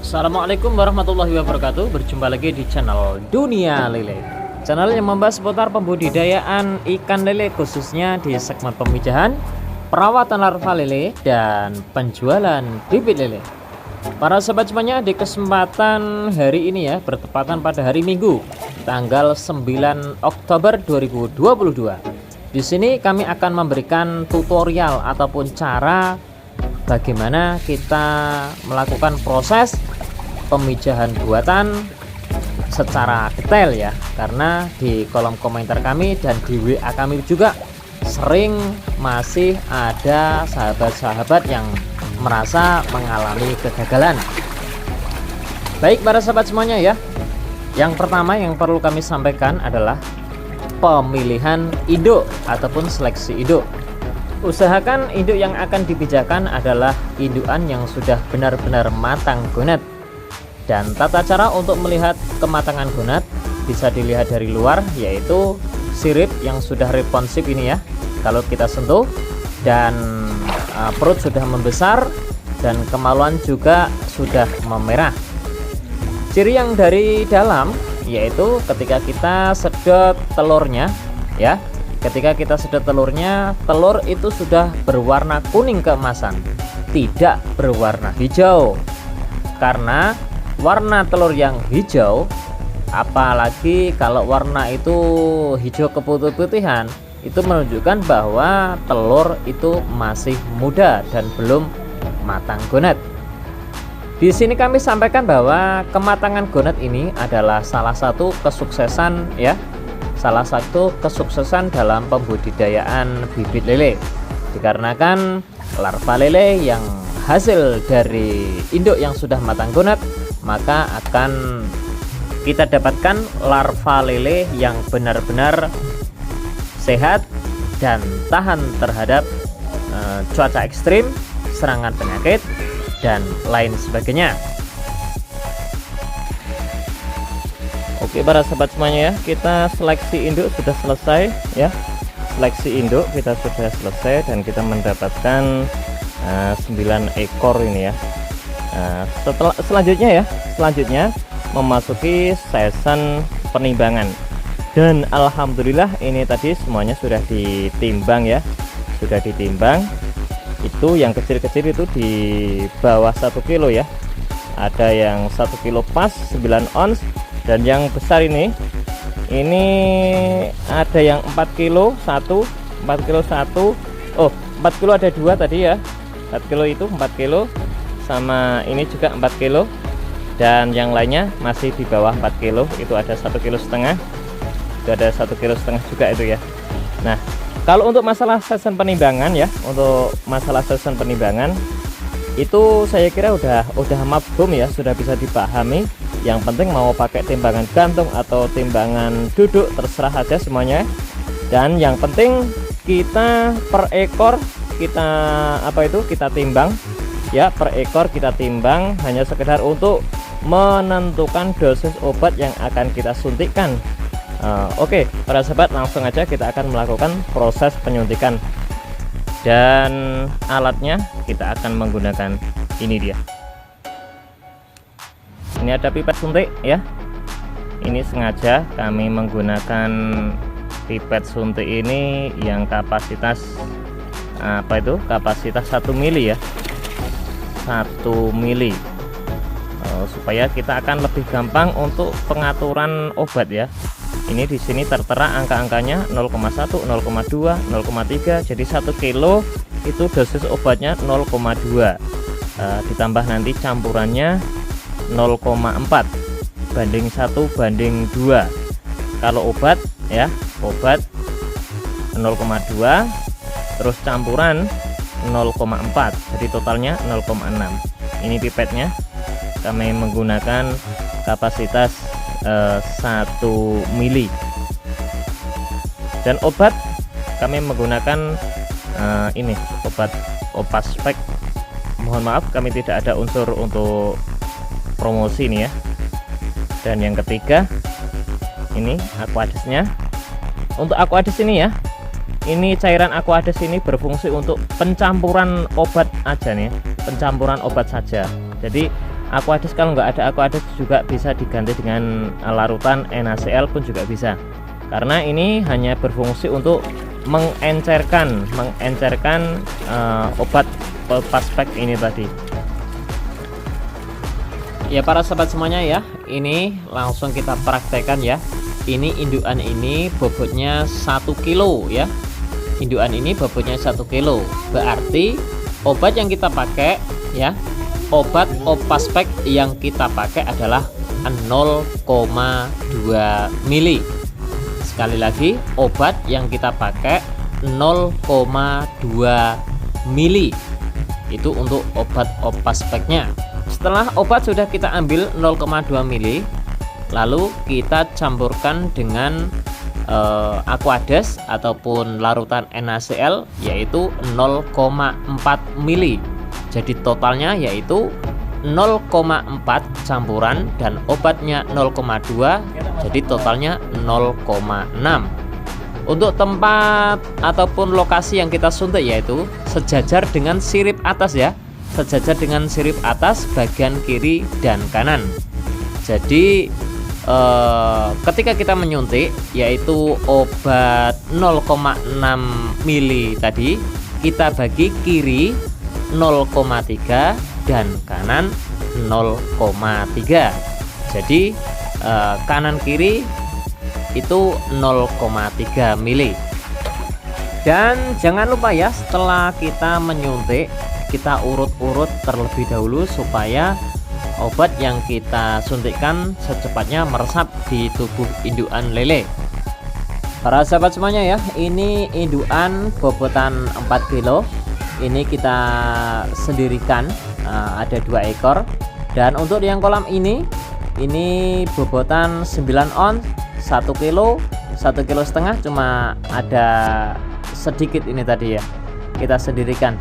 Assalamualaikum warahmatullahi wabarakatuh. Berjumpa lagi di channel Dunia Lele, channel yang membahas seputar pembudidayaan ikan lele, khususnya di segmen pemijahan, perawatan larva lele, dan penjualan bibit lele. Para sahabat semuanya, di kesempatan hari ini ya, bertepatan pada hari Minggu tanggal 9 Oktober 2022. Di sini kami akan memberikan tutorial ataupun cara bagaimana kita melakukan proses pemijahan buatan secara detail ya, karena di kolom komentar kami dan di WA kami juga sering masih ada sahabat-sahabat yang merasa mengalami kegagalan. Baik para sahabat semuanya ya, yang pertama yang perlu kami sampaikan adalah pemilihan induk ataupun seleksi induk. Usahakan induk yang akan dipijakan adalah indukan yang sudah benar-benar matang gonad. Dan tata cara untuk melihat kematangan gonad bisa dilihat dari luar, yaitu sirip yang sudah responsif ini ya, kalau kita sentuh, dan perut sudah membesar dan kemaluan juga sudah memerah. Ciri yang dari dalam yaitu ketika kita sedot telurnya ya, ketika kita sedot telurnya, telur itu sudah berwarna kuning keemasan, tidak berwarna hijau. Karena warna telur yang hijau, apalagi kalau warna itu hijau keputih-putihan, itu menunjukkan bahwa telur itu masih muda dan belum matang gonad. Di sini kami sampaikan bahwa kematangan gonad ini adalah salah satu kesuksesan ya, salah satu kesuksesan dalam pembudidayaan bibit lele, dikarenakan larva lele yang hasil dari induk yang sudah matang gonad, maka akan kita dapatkan larva lele yang benar-benar sehat dan tahan terhadap cuaca ekstrim, serangan penyakit, dan lain sebagainya. Oke para sahabat semuanya ya, kita seleksi induk sudah selesai ya. Seleksi induk kita sudah selesai dan kita mendapatkan 9 ekor ini ya. Selanjutnya memasuki season penimbangan. Dan alhamdulillah ini tadi semuanya sudah ditimbang ya. Sudah ditimbang. Itu yang kecil-kecil itu di bawah 1 kilo ya. Ada yang 1 kilo pas 9 ons, dan yang besar ini ada yang 4 kilo 1, 4 kilo 1. Oh, 4 kilo ada 2 tadi ya. 4 kilo itu 4 kilo, sama ini juga 4 kilo, dan yang lainnya masih di bawah 4 kilo. Itu ada 1,5 kilo, itu ada 1,5 kilo juga itu ya. Nah, kalau untuk masalah season penimbangan ya, untuk masalah season penimbangan itu saya kira udah mafhum ya, sudah bisa dipahami. Yang penting mau pakai timbangan gantung atau timbangan duduk terserah aja semuanya. Dan yang penting kita per ekor kita timbang ya, per ekor kita timbang hanya sekedar untuk menentukan dosis obat yang akan kita suntikkan. Oke para sahabat, langsung aja kita akan melakukan proses penyuntikan, dan alatnya kita akan menggunakan ini dia. Ini ada pipet suntik ya. Ini sengaja kami menggunakan pipet suntik ini yang kapasitas kapasitas 1 mili ya, 1 mili, supaya kita akan lebih gampang untuk pengaturan obat ya. Ini di sini tertera angka-angkanya 0,1, 0,2, 0,3. Jadi 1 kilo itu dosis obatnya 0,2. Ditambah nanti campurannya 0,4 banding 1 banding 2. Kalau obat ya, obat 0,2 terus campuran 0,4, jadi totalnya 0,6. Ini pipetnya kami menggunakan kapasitas 1 mili, dan obat kami menggunakan ini obat Opaspek. Mohon maaf kami tidak ada unsur untuk promosi ini ya. Dan yang ketiga ini Aquades-nya. Untuk Aquades ini ya, ini cairan Aquades ini berfungsi untuk pencampuran obat aja nih, pencampuran obat saja. Jadi Aquades kalau nggak ada Aquades juga bisa diganti dengan larutan NaCl pun juga bisa, karena ini hanya berfungsi untuk mengencerkan obat Opaspek ini tadi. Ya para sahabat semuanya ya, ini langsung kita praktekkan ya. Ini indukan ini bobotnya 1 kilo ya. Indukan ini bobotnya 1 kilo. Berarti obat yang kita pakai ya, obat Opaspek yang kita pakai adalah 0,2 mili. Sekali lagi, obat yang kita pakai 0,2 mili. Itu untuk obat Opaspeknya. Setelah obat sudah kita ambil 0,2 mili, lalu kita campurkan dengan Aquades ataupun larutan NaCl yaitu 0,4 mili. Jadi totalnya yaitu 0,4 campuran dan obatnya 0,2, jadi totalnya 0,6. Untuk tempat ataupun lokasi yang kita suntik yaitu sejajar dengan sirip atas ya, sejajar dengan sirip atas bagian kiri dan kanan. Jadi ketika kita menyuntik yaitu obat 0,6 mili tadi, kita bagi kiri 0,3 dan kanan 0,3. Jadi kanan kiri itu 0,3 mili. Dan jangan lupa ya, setelah kita menyuntik kita urut-urut terlebih dahulu supaya obat yang kita suntikkan secepatnya meresap di tubuh indukan lele. Para sahabat semuanya ya, ini indukan bobotan 4 kilo. Ini kita sendirikan, ada 2 ekor. Dan untuk yang kolam ini bobotan 9 on 1 kilo, 1,5 kilo, cuma ada sedikit ini tadi ya, kita sendirikan.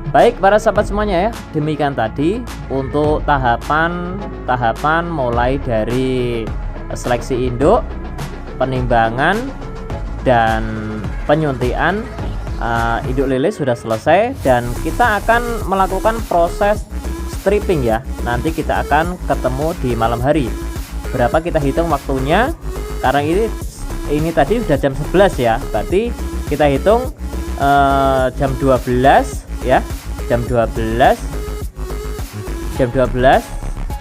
Baik para sahabat semuanya ya, demikian tadi untuk tahapan mulai dari seleksi induk, penimbangan dan penyuntikan. Induk lele sudah selesai dan kita akan melakukan proses stripping ya. Nanti kita akan ketemu di malam hari. Berapa kita hitung waktunya? Karena ini tadi sudah jam 11 ya, berarti kita hitung jam 12 ya, jam 12, jam 13,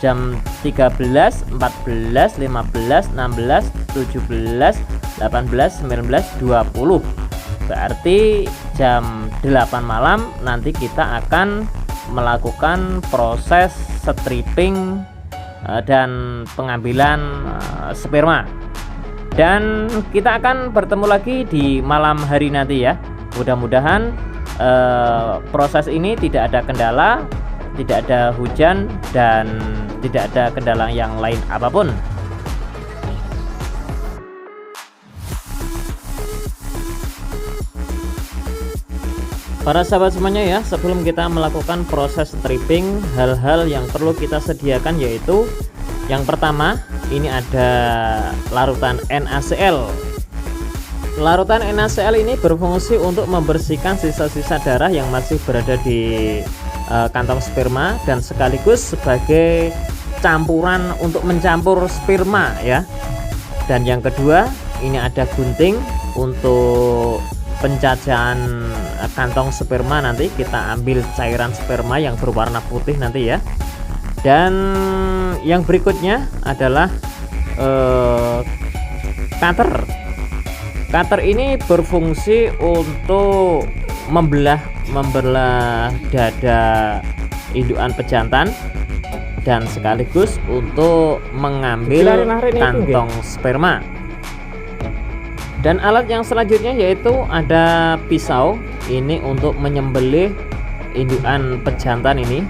jam 13, 14, 15, 16, 17, 18, 19, 20. Berarti jam 8 malam nanti kita akan melakukan proses stripping dan pengambilan sperma. Dan kita akan bertemu lagi di malam hari nanti ya. Mudah-mudahan proses ini tidak ada kendala, tidak ada hujan dan tidak ada kendala yang lain apapun. Para sahabat semuanya ya, sebelum kita melakukan proses stripping, hal-hal yang perlu kita sediakan yaitu yang pertama, ini ada larutan NaCl. Larutan NaCl ini berfungsi untuk membersihkan sisa-sisa darah yang masih berada di kantong sperma dan sekaligus sebagai campuran untuk mencampur sperma ya. Dan yang kedua, ini ada gunting untuk pencacahan kantong sperma. Nanti kita ambil cairan sperma yang berwarna putih nanti ya. Dan yang berikutnya adalah cutter. Cutter ini berfungsi untuk membelah dada indukan pejantan dan sekaligus untuk mengambil kantong sperma. Dan alat yang selanjutnya yaitu ada pisau. Ini untuk menyembelih indukan pejantan ini.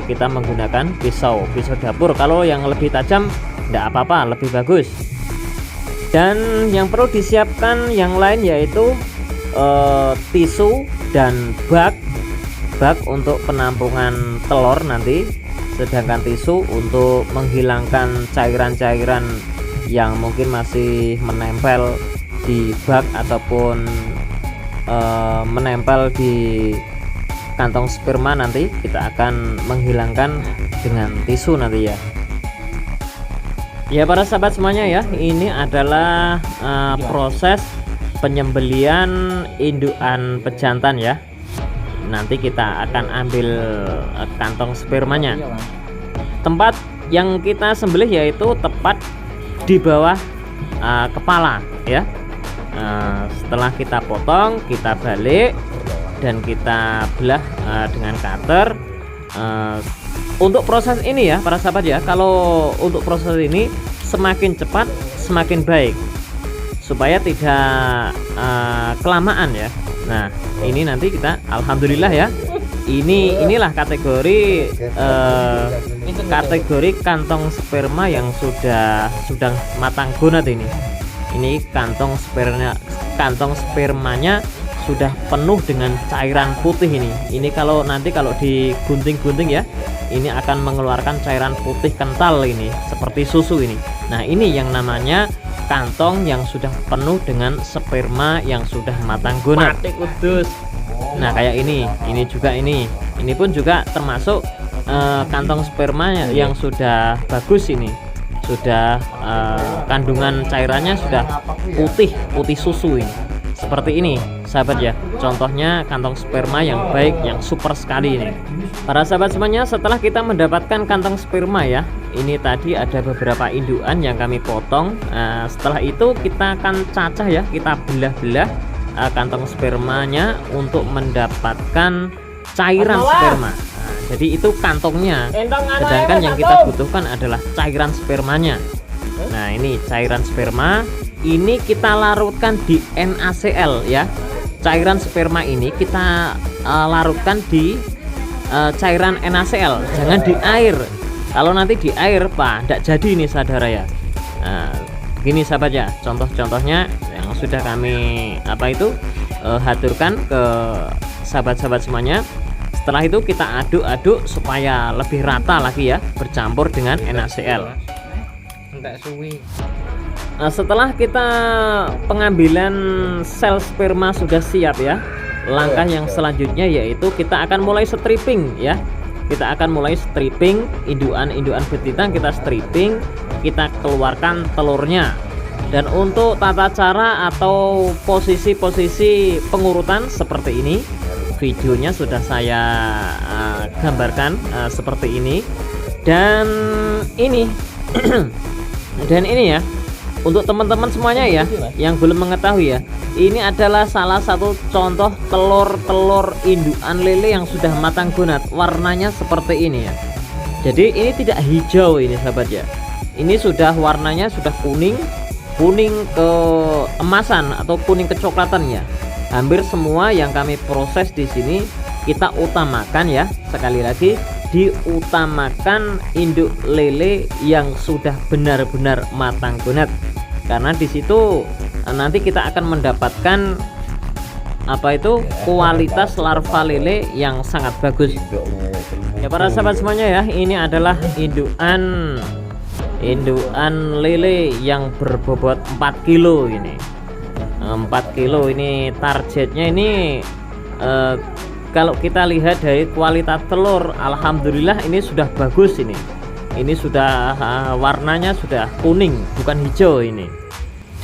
Kita menggunakan pisau dapur. Kalau yang lebih tajam tidak apa-apa, lebih bagus. Dan yang perlu disiapkan yang lain yaitu tisu dan bak untuk penampungan telur nanti, sedangkan tisu untuk menghilangkan cairan-cairan yang mungkin masih menempel di bak ataupun menempel di kantong sperma nanti kita akan menghilangkan dengan tisu nanti ya. Ya para sahabat semuanya ya, ini adalah proses penyembelian indukan pejantan ya. Nanti kita akan ambil kantong spermanya. Tempat yang kita sembelih yaitu tepat di bawah kepala ya. Setelah kita potong, kita balik dan kita belah dengan cutter. Untuk proses ini ya para sahabat ya, kalau untuk proses ini semakin cepat semakin baik supaya tidak kelamaan ya. Nah ini nanti kita alhamdulillah ya, inilah kategori kategori kantong sperma yang sudah matang gonat ini kantong spermanya sudah penuh dengan cairan putih ini kalau nanti kalau digunting-gunting ya, ini akan mengeluarkan cairan putih kental ini seperti susu ini. Nah ini yang namanya kantong yang sudah penuh dengan sperma yang sudah matang gonat. Nah kayak ini juga ini pun juga termasuk kantong sperma yang sudah bagus ini, sudah kandungan cairannya sudah putih susu ini. Seperti ini sahabat ya, contohnya kantong sperma yang baik, yang super sekali ini. Para sahabat semuanya, setelah kita mendapatkan kantong sperma ya, ini tadi ada beberapa indukan yang kami potong. Setelah itu kita akan cacah ya, kita belah-belah kantong spermanya untuk mendapatkan cairan sperma. Jadi itu kantongnya, sedangkan yang kita butuhkan adalah cairan spermanya. Nah ini cairan sperma, ini kita larutkan di NaCl ya. Cairan sperma ini kita larutkan di cairan NaCl, jangan di air. Kalau nanti di air Pak, tidak jadi ini saudara ya. Gini sahabat ya, contoh-contohnya yang sudah kami haturkan ke sahabat-sahabat semuanya. Setelah itu kita aduk-aduk supaya lebih rata lagi ya, bercampur dengan NaCl. Setelah kita pengambilan sel sperma sudah siap ya, langkah yang selanjutnya yaitu kita akan mulai stripping ya. Kita akan mulai stripping indukan betina, kita stripping, kita keluarkan telurnya. Dan untuk tata cara atau posisi-posisi pengurutan seperti ini, videonya sudah saya gambarkan seperti ini. Dan ini dan ini ya, untuk teman-teman semuanya ya yang belum mengetahui ya, ini adalah salah satu contoh telur indukan lele yang sudah matang gonat. Warnanya seperti ini ya. Jadi ini tidak hijau ini sahabat ya. Ini sudah warnanya sudah kuning keemasan atau kuning kecoklatan ya. Hampir semua yang kami proses di sini kita utamakan ya, sekali lagi diutamakan induk lele yang sudah benar-benar matang gonat, karena di situ nanti kita akan mendapatkan kualitas larva lele yang sangat bagus ya para sahabat semuanya ya. Ini adalah indukan lele yang berbobot 4 kilo ini. 4 kilo ini targetnya ini. Kalau kita lihat dari kualitas telur, alhamdulillah ini sudah bagus ini. Ini sudah warnanya sudah kuning bukan hijau ini.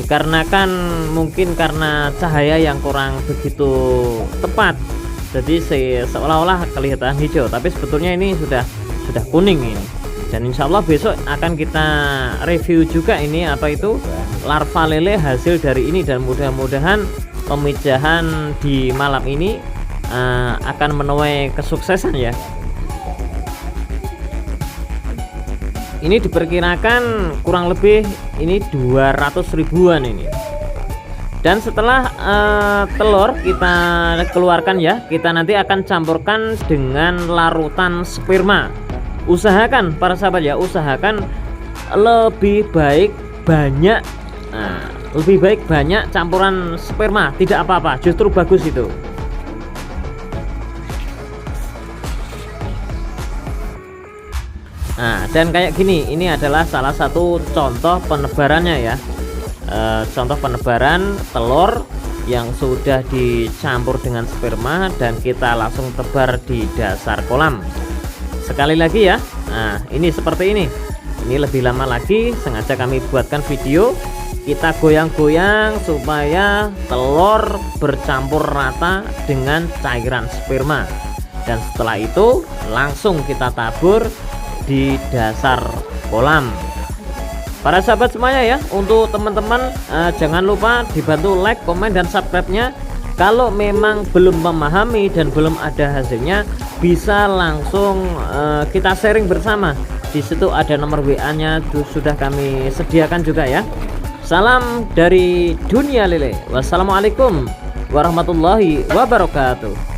Dikarenakan mungkin karena cahaya yang kurang begitu tepat, jadi seolah-olah kelihatan hijau, tapi sebetulnya ini sudah kuning ini. Dan insya Allah besok akan kita review juga ini larva lele hasil dari ini, dan mudah-mudahan pemijahan di malam ini akan menuai kesuksesan ya. Ini diperkirakan kurang lebih ini 200 ribuan ini. Dan setelah telur kita keluarkan ya, kita nanti akan campurkan dengan larutan sperma. Usahakan para sahabat ya, usahakan lebih baik banyak campuran sperma, tidak apa-apa, justru bagus itu. Nah, dan kayak gini, ini adalah salah satu contoh penebarannya ya. Contoh penebaran telur yang sudah dicampur dengan sperma dan kita langsung tebar di dasar kolam. Sekali lagi ya, nah ini seperti ini lebih lama lagi, sengaja kami buatkan video. Kita goyang-goyang supaya telur bercampur rata dengan cairan sperma, dan setelah itu langsung kita tabur di dasar kolam. Para sahabat semuanya ya, untuk teman-teman jangan lupa dibantu like, komen, dan subscribe-nya. Kalau memang belum memahami dan belum ada hasilnya, bisa langsung kita sharing bersama. Di situ ada nomor WA-nya sudah kami sediakan juga ya. Salam dari dunia lele. Wassalamualaikum warahmatullahi wabarakatuh.